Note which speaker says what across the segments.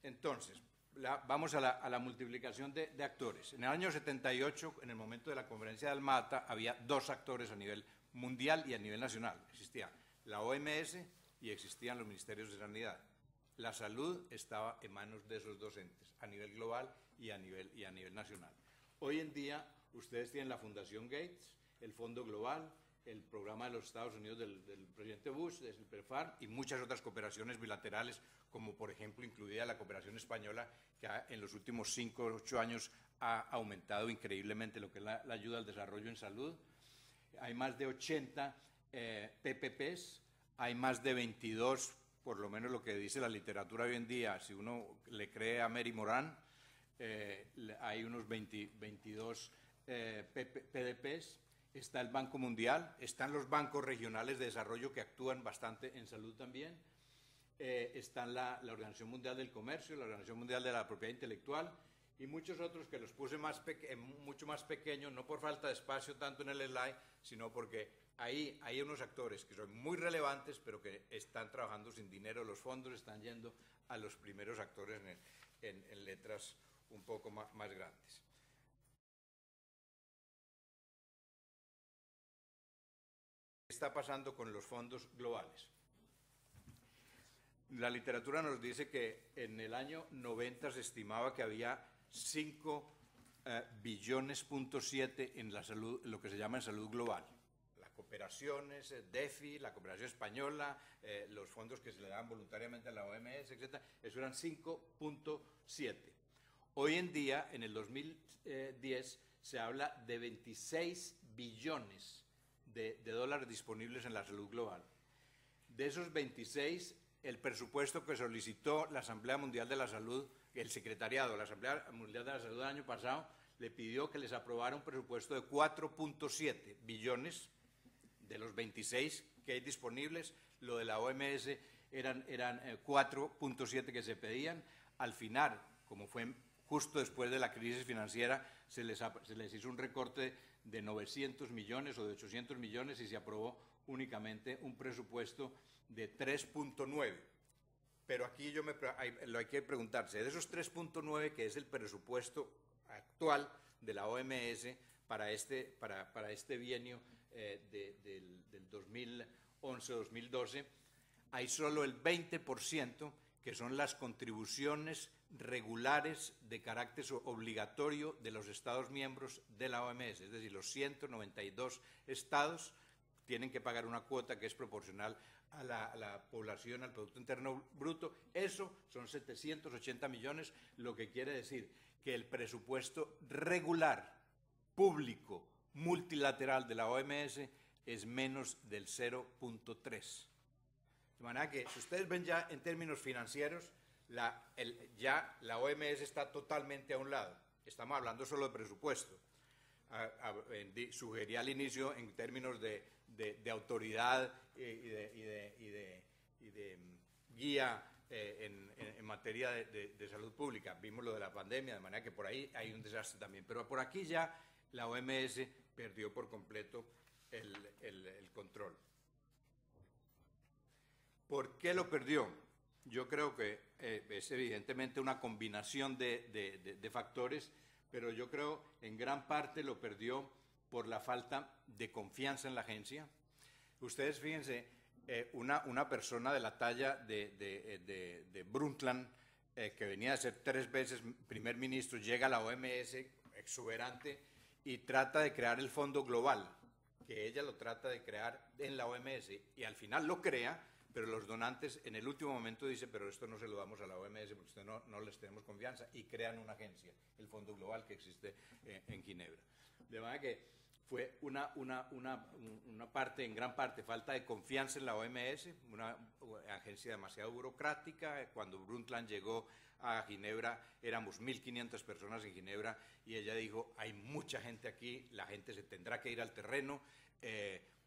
Speaker 1: Entonces, vamos a la multiplicación de actores. En el año 78, en el momento de la conferencia de Alma-Ata, había dos actores a nivel mundial y a nivel nacional. Existía la OMS y existían los ministerios de sanidad. La salud estaba en manos de esos dos entes, a nivel global y a nivel nacional. Hoy en día, ustedes tienen la Fundación Gates, el Fondo Global, el programa de los Estados Unidos del presidente Bush, el PEPFAR, y muchas otras cooperaciones bilaterales, como por ejemplo incluida la cooperación española, que en los últimos 5 o 8 años ha aumentado increíblemente lo que es la ayuda al desarrollo en salud. Hay más de 80 PPPs, hay más de 22, por lo menos lo que dice la literatura hoy en día, si uno le cree a Mary Moran, hay unos 22 PDPs. Está el Banco Mundial, están los bancos regionales de desarrollo que actúan bastante en salud también, están la Organización Mundial del Comercio, la Organización Mundial de la Propiedad Intelectual y muchos otros que los puse mucho más pequeños, no por falta de espacio tanto en el slide, sino porque ahí hay unos actores que son muy relevantes, pero que están trabajando sin dinero. Los fondos están yendo a los primeros actores en letras un poco más grandes. ¿Qué está pasando con los fondos globales? La literatura nos dice que en el año 90 se estimaba que había 5 billones, .7 en la salud, lo que se llama en salud global. Las cooperaciones, DEFI, la cooperación española, los fondos que se le dan voluntariamente a la OMS, etc. Eso eran 5.7. Hoy en día, en el 2010, se habla de 26 billones de dólares disponibles en la salud global. De esos 26, el presupuesto que solicitó la Asamblea Mundial de la Salud, el secretariado de la Asamblea Mundial de la Salud el año pasado, le pidió que les aprobara un presupuesto de 4.7 billones de los 26 que hay disponibles. Lo de la OMS eran 4.7 que se pedían. Al final, como fue justo después de la crisis financiera, se les hizo un recorte de 900 millones o de 800 millones y se aprobó únicamente un presupuesto de 3.9. Pero aquí hay que preguntarse, de esos 3.9, que es el presupuesto actual de la OMS para este bienio del 2011-2012, hay solo el 20% que son las contribuciones regulares de carácter obligatorio de los Estados miembros de la OMS, es decir, los 192 estados tienen que pagar una cuota que es proporcional a la población, al Producto Interno Bruto. Eso son 780 millones, lo que quiere decir que el presupuesto regular, público, multilateral de la OMS es menos del 0.3. De manera que, si ustedes ven ya en términos financieros, ya la OMS está totalmente a un lado. Estamos hablando solo de presupuesto. Sugerí al inicio en términos de autoridad y de guía en materia de salud pública. Vimos lo de la pandemia, de manera que por ahí hay un desastre también. Pero por aquí ya la OMS perdió por completo el control. ¿Por qué lo perdió? Yo creo que es evidentemente una combinación de factores, pero yo creo en gran parte lo perdió por la falta de confianza en la agencia. Ustedes fíjense, una persona de la talla de Brundtland, que venía a ser 3 veces primer ministro, llega a la OMS exuberante y trata de crear el Fondo Global, que ella lo trata de crear en la OMS, y al final lo crea, pero los donantes en el último momento dicen, pero esto no se lo damos a la OMS porque usted no les tenemos confianza, y crean una agencia, el Fondo Global, que existe en Ginebra. De manera que fue una parte, en gran parte, falta de confianza en la OMS, una agencia demasiado burocrática. Cuando Brundtland llegó a Ginebra, éramos 1.500 personas en Ginebra, y ella dijo, hay mucha gente aquí, la gente se tendrá que ir al terreno,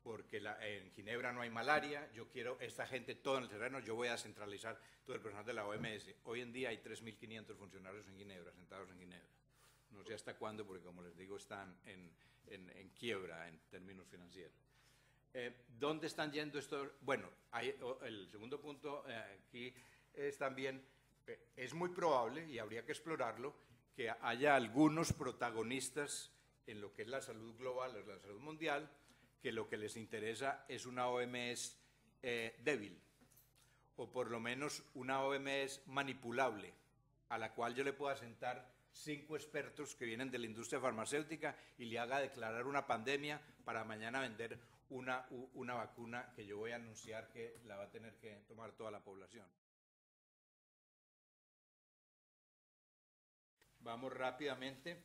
Speaker 1: porque en Ginebra no hay malaria, yo quiero esta gente todo en el terreno, yo voy a centralizar todo el personal de la OMS. Hoy en día hay 3.500 funcionarios en Ginebra, sentados en Ginebra. No sé hasta cuándo, porque como les digo, están en quiebra en términos financieros. ¿Dónde están yendo estos? Bueno, el segundo punto aquí es también es muy probable, y habría que explorarlo, que haya algunos protagonistas en lo que es la salud global, la salud mundial, que lo que les interesa es una OMS débil, o por lo menos una OMS manipulable, a la cual yo le pueda sentar 5 expertos que vienen de la industria farmacéutica y le haga declarar una pandemia para mañana vender una vacuna que yo voy a anunciar que la va a tener que tomar toda la población. Vamos rápidamente.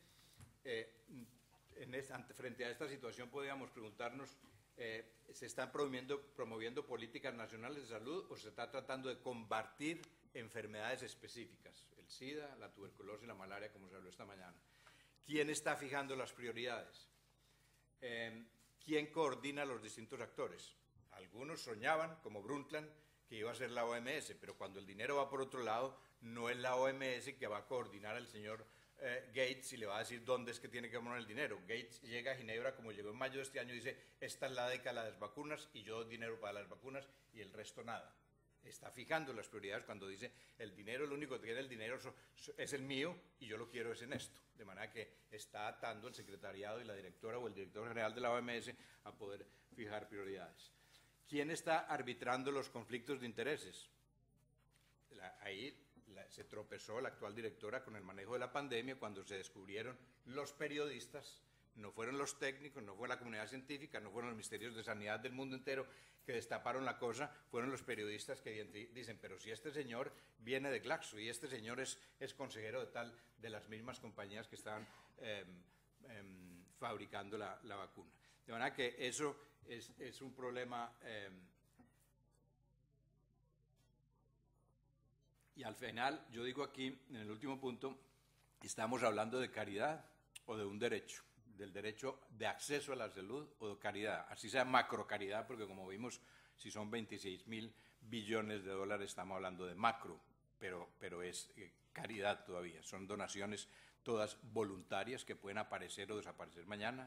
Speaker 1: Frente a esta situación podríamos preguntarnos, ¿se están promoviendo políticas nacionales de salud o se está tratando de combatir enfermedades específicas? El SIDA, la tuberculosis y la malaria, como se habló esta mañana. ¿Quién está fijando las prioridades? ¿Quién coordina los distintos actores? Algunos soñaban, como Brundtland, que iba a ser la OMS, pero cuando el dinero va por otro lado, no es la OMS que va a coordinar al señor Gates y le va a decir dónde es que tiene que poner el dinero. Gates llega a Ginebra, como llegó en mayo de este año, y dice, esta es la década de las vacunas y yo doy dinero para las vacunas y el resto nada. Está fijando las prioridades cuando dice, el dinero, lo único que tiene el dinero es el mío y yo lo quiero es en esto. De manera que está atando el secretariado y la directora o el director general de la OMS a poder fijar prioridades. ¿Quién está arbitrando los conflictos de intereses? Ahí se tropezó la actual directora con el manejo de la pandemia cuando se descubrieron los periodistas, no fueron los técnicos, no fue la comunidad científica, no fueron los ministerios de sanidad del mundo entero que destaparon la cosa, fueron los periodistas que dicen, pero si este señor viene de Glaxo y este señor es consejero de las mismas compañías que estaban fabricando la vacuna. De manera que eso es un problema. Y al final, yo digo aquí, en el último punto, estamos hablando de caridad o de un derecho, del derecho de acceso a la salud o de caridad, así sea macrocaridad, porque como vimos, si son 26.000 billones de dólares, estamos hablando de macro, pero es caridad todavía, son donaciones todas voluntarias que pueden aparecer o desaparecer mañana.